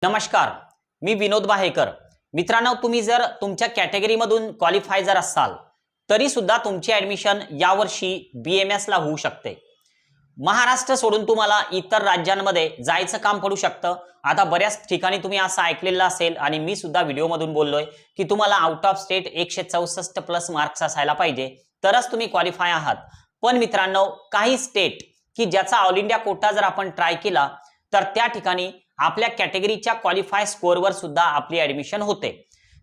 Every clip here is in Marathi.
नमस्कार, मी विनोद बाहेकर। मित्रांनो, तुम्ही जर तुमच्या कॅटेगरीमधून क्वालिफाय जर असाल तरी सुद्धा तुमची ऍडमिशन यावर्षी BMS ला होऊ शकते। महाराष्ट्र सोडून तुम्हाला इतर राज्यांमध्ये जायचं काम पडू शकतं। आता बऱ्याच ठिकाणी तुम्ही असं ऐकलेलं असेल आणि मी सुद्धा व्हिडिओमधून बोललोय की तुम्हाला out of state 164 plus marks असायला पाहिजे तरच तुम्ही क्वालिफाय आहात। पण मित्रांनो, काही स्टेट की ज्याचा ऑल इंडिया कोटा जर आपण ट्राय केला तर त्या ठिकाणी आपल्या कॅटेगरीच्या क्वालिफाय स्कोअरवर सुद्धा आपली ऍडमिशन होते।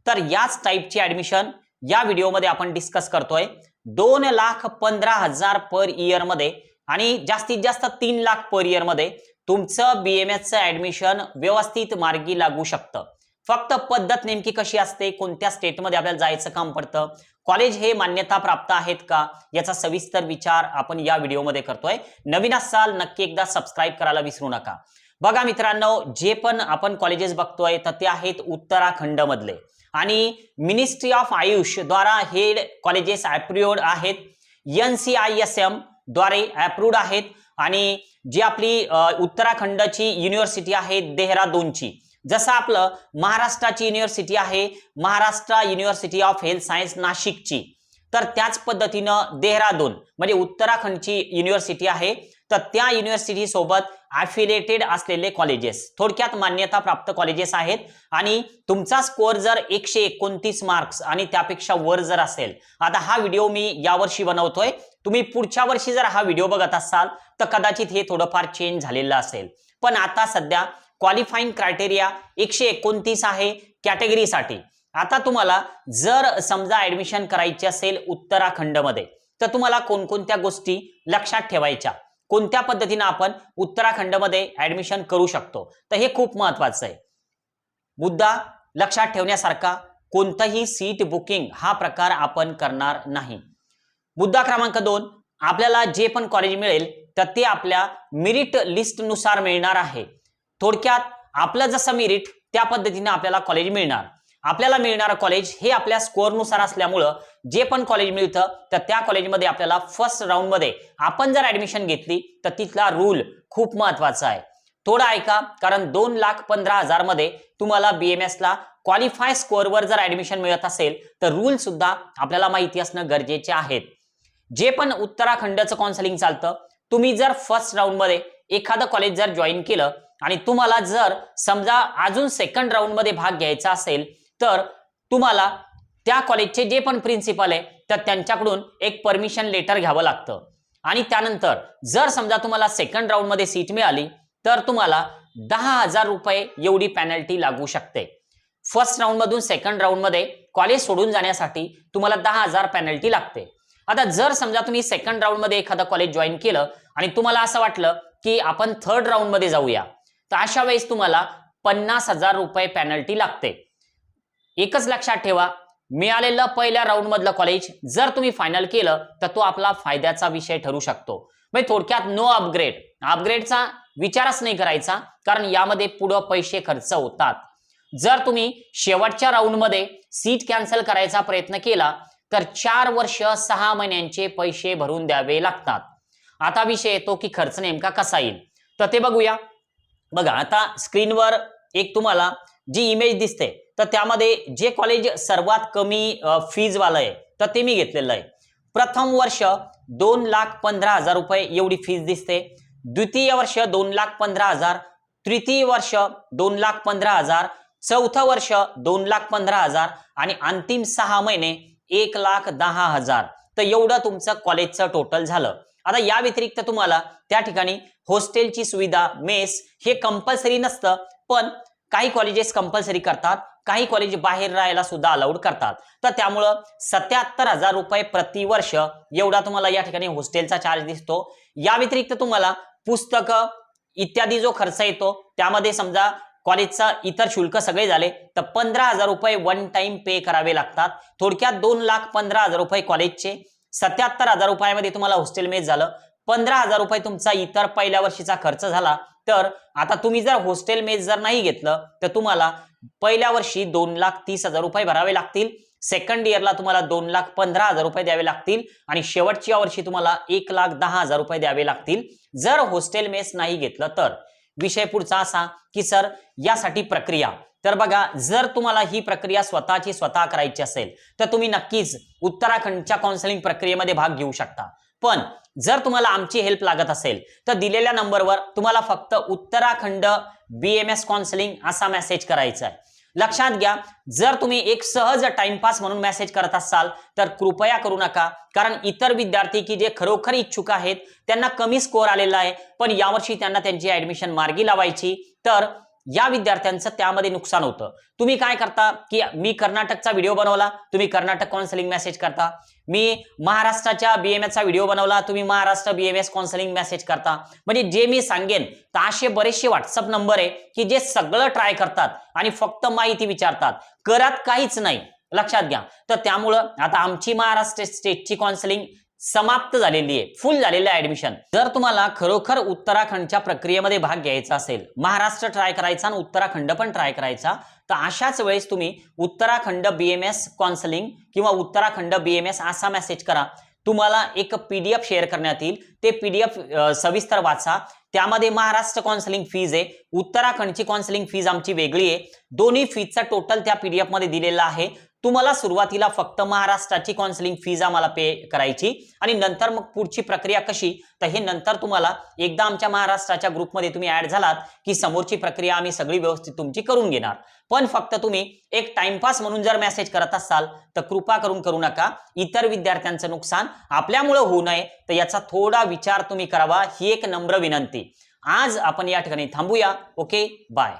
तर याच टाइपची ऍडमिशन या व्हिडिओमध्ये आपण डिस्कस करतोय। 2,15,000 पर इयर मध्ये आणि जास्तीत जास्त 3 लाख पर इयर मध्ये तुमचं BMS चं ऍडमिशन व्यवस्थित मार्गी लागू शकतं। फक्त पद्धत नेमकी कशी असते, कोणत्या स्टेटमध्ये आपल्याला जायचं काम पडतं, कॉलेज हे मान्यता प्राप्त आहेत का, याचा सविस्तर विचार आपण या व्हिडिओमध्ये करतोय। नवीन असाल नक्की एकदा सबस्क्राइब करायला विसरू नका। बघा मित्रांनो, जे पण आपण कॉलेजेस बघतोय तर ते आहेत उत्तराखंड मधले आणि मिनिस्ट्री ऑफ आयुष द्वारा हे कॉलेजेस अप्रूव्ड आहेत। NCISM द्वारे अप्रूव्ड आहेत आणि जी आपली उत्तराखंडची युनिव्हर्सिटी आहे देहरादूनची, जसं आपलं महाराष्ट्राची युनिव्हर्सिटी आहे Maharashtra university of health science नाशिकची, तर त्याच पद्धतीनं देहरादून म्हणजे उत्तराखंडची युनिव्हर्सिटी आहे। तर त्या युनिव्हर्सिटी सोबत अफिलिएटेड असलेले कॉलेजेस, थोडक्यात मान्यता प्राप्त कॉलेजेस आहेत। आणि तुमचा स्कोअर जर 129 मार्क्स आणि त्यापेक्षा वर जर असेल, आता हा व्हिडिओ मी यावर्षी बनवतोय, तुम्ही पुढच्या वर्षी जर हा व्हिडिओ बघत असाल तर कदाचित हे थोडंफार चेंज झालेलं असेल। पण आता सध्या क्वालिफाईंग क्रायटेरिया 129 आहे कॅटेगरीसाठी। आता तुम्हाला जर समजा ऍडमिशन करायची असेल उत्तराखंडमध्ये तर तुम्हाला कोणकोणत्या गोष्टी लक्षात ठेवायच्या, कोणत्या पद्धतीने आपण उत्तराखंडमध्ये ऍडमिशन करू शकतो, तर हे खूप महत्वाचं आहे। मुद्दा लक्षात ठेवण्यासारखा, कोणतंही सीट बुकिंग हा प्रकार आपण करणार नाही। मुद्दा क्रमांक 2, आपल्याला जे पण कॉलेज मिळेल तर ते आपल्या मेरिट लिस्ट नुसार मिळणार आहे। थोडक्यात आपलं जसं मेरिट त्या पद्धतीने आपल्याला कॉलेज मिळणार। आपल्याला मिळणारं कॉलेज हे आपल्या स्कोअर नुसार असल्यामुळं जे पण कॉलेज मिळतं तर त्या कॉलेजमध्ये आपल्याला फर्स्ट राऊंड मध्ये आपण जर ऍडमिशन घेतली तर तिथला रूल खूप महत्वाचा आहे। थोडं ऐका, कारण 2,15,000 मध्ये तुम्हाला BMS ला क्वालिफाय स्कोअरवर जर ऍडमिशन मिळत असेल तर रूल सुद्धा आपल्याला माहिती असणं गरजेचे आहेत। जे पण उत्तराखंडचं काउन्सिलिंग चालतं, तुम्ही जर फर्स्ट राऊंड मध्ये एखादं कॉलेज जर जॉईन केलं आणि तुम्हाला जर समजा अजून सेकंड राऊंड मध्ये भाग घ्यायचा असेल तर तुम्हाला त्या कॉलेजचे जे पण प्रिन्सिपल आहे तर त्यांच्याकडून एक परमिशन लेटर घ्यावं लागतं। आणि त्यानंतर जर समजा तुम्हाला सेकंड राऊंड मध्ये सीट मिळाली तर तुम्हाला 10,000 रुपये एवढी पेनल्टी लागू शकते। फर्स्ट राऊंड मधून सेकंड राऊंड मध्ये कॉलेज सोडून जाण्यासाठी तुम्हाला 10,000 पेनल्टी लागते। आता जर समजा तुम्ही सेकंड राऊंड मध्ये एखादं कॉलेज जॉईन केलं आणि तुम्हाला असं वाटलं की आपण थर्ड राऊंड मध्ये जाऊया, तर अशा वेळेस तुम्हाला 50,000 रुपये पेनल्टी लागते। एकच लक्षात ठेवा, मिळालेलं पहिल्या राऊंड मधलं कॉलेज जर तुम्ही फायनल केलं तर तो आपला फायद्याचा विषय ठरू शकतो। म्हणजे थोडक्यात नो अपग्रेड, अपग्रेडचा विचारच नाही करायचा, कारण यामध्ये पुढे पैसे खर्च होतात। जर तुम्ही शेवटच्या राऊंड मध्ये सीट कॅन्सल करायचा प्रयत्न केला तर 4 वर्ष 6 महिन्यांचे पैसे भरून द्यावे लागतात। आता विषय येतो की खर्च नेमका कसा येईल, तर ते बघूया। बघा, आता स्क्रीनवर एक तुम्हाला जी इमेज दिसते तर त्यामध्ये जे कॉलेज सर्वात कमी फीज वाला आहे तर ते मी घेतलेलं आहे। प्रथम वर्ष 2,15,000 रुपये एवढी फीज दिसते, द्वितीय वर्ष 2,15,000, तृतीय वर्ष 2,15,000, चौथं वर्ष 2,15,000 आणि अंतिम 6 महिने 1,10,000। तर एवढं तुमचं कॉलेजचं टोटल झालं। आता या व्यतिरिक्त तुम्हाला त्या ठिकाणी हॉस्टेलची सुविधा, मेस हे कंपल्सरी नसतं, पण काही कॉलेजेस कंपल्सरी करतात, काही कॉलेज बाहेर राहायला सुद्धा अलाउड करतात। तर त्यामुळं 77,000 रुपये प्रति वर्ष एवढा तुम्हाला या ठिकाणी हॉस्टेलचा चार्ज दिसतो। या व्यतिरिक्त तुम्हाला पुस्तकं इत्यादी जो खर्च येतो त्यामध्ये समजा कॉलेजचा इतर शुल्क सगळे झाले तर 15,000 रुपये वन टाइम पे करावे लागतात। थोडक्यात 2,15,000 रुपये कॉलेजचे, 77,000 रुपयामध्ये तुम्हाला हॉस्टेल मेस झालं, 15,000 रुपये तुमचा इतर पहिल्या वर्षीचा खर्च झाला। तर आता तुम्ही जर हॉस्टेल मेस जर नाही घेतलं तर तुम्हाला पहिल्या वर्षी 2,30,000 रुपये भरावे लागतील, सेकंड इयरला तुम्हाला 2,15,000 रुपये द्यावे लागतील आणि शेवटच्या वर्षी तुम्हाला 1,10,000 रुपये द्यावे लागतील जर हॉस्टेल मेस नाही घेतलं तर। विषय पुढचा असा की सर यासाठी प्रक्रिया, तर बघा जर तुम्हाला ही प्रक्रिया स्वतःची स्वतः करायची असेल तर तुम्ही नक्कीच उत्तराखंडच्या काउन्सिलिंग प्रक्रियेमध्ये भाग घेऊ शकता. पण जर तुम्हाला आमची हेल्प लागत असेल तर दिलेल्या नंबरवर तुम्हाला फक्त उत्तराखंड BMS काउन्सिलिंग असा मेसेज करायचा आहे. लक्षात घ्या, जर तुम्ही एक सहज टाइमपास म्हणून मेसेज करत असाल तर कृपया करू नका, कारण इतर विद्यार्थी की जे खरोखर इच्छुक आहेत त्यांना कमी स्कोअर आलेला आहे, पण यावर्षी त्यांना त्यांची ऍडमिशन मार्गी लावायची, तर या विद्यार्थ्यांचं त्यामध्ये नुकसान होतं. तुम्ही काय करता की मी कर्नाटकचा व्हिडिओ बनवला, तुम्ही कर्नाटक काउन्सिलिंग मेसेज करता. मी महाराष्ट्राच्या BMS व्हिडिओ बनवला, तुम्ही महाराष्ट्र BMS काउन्सिलिंग मेसेज करता. म्हणजे जे मी सांगेन तर असे बरेचसे व्हॉट्सअप नंबर आहे की जे सगळं ट्राय करतात आणि फक्त माहिती विचारतात, करत काहीच नाही. लक्षात घ्या. तर त्यामुळं आता आमची महाराष्ट्र स्टेटची काउन्सिलिंग समाप्त झालेली आहे, फुल झालेलं आहे ऍडमिशन. जर तुम्हाला खरोखर उत्तराखंडच्या प्रक्रियेमध्ये भाग घ्यायचा असेल, महाराष्ट्र ट्राय करायचा आणि उत्तराखंड पण ट्राय करायचा, तर अशाच वेळेस तुम्ही उत्तराखंड BMS काउन्सिलिंग किंवा उत्तराखंड BMS असा मेसेज करा. तुम्हाला एक PDF शेअर करण्यात येईल, ते PDF सविस्तर वाचा. त्यामध्ये महाराष्ट्र काउन्सिलिंग फीज आहे, उत्तराखंडची काउन्सिलिंग फीज आमची वेगळी आहे. दोन्ही फीजचा टोटल त्या PDF मध्ये दिलेला आहे. तुम्हाला सुरुवातीला फक्त महाराष्ट्राची काउन्सिलिंग फीज आम्हाला पे करायची आणि नंतर मग पुढची प्रक्रिया कशी, तर हे नंतर तुम्हाला एकदा आमच्या महाराष्ट्राच्या ग्रुपमध्ये तुम्ही ऍड झालात की समोरची प्रक्रिया आम्ही सगळी व्यवस्थित तुमची करून घेणार. पण फक्त तुम्ही एक टाइमपास म्हणून जर मेसेज करत असाल तर कृपा करून करू नका. इतर विद्यार्थ्यांचं नुकसान आपल्यामुळे होऊ नये तर याचा थोडा विचार तुम्ही करावा, ही एक नम्र विनंती. आज आपण या ठिकाणी थांबूया. Okay, bye.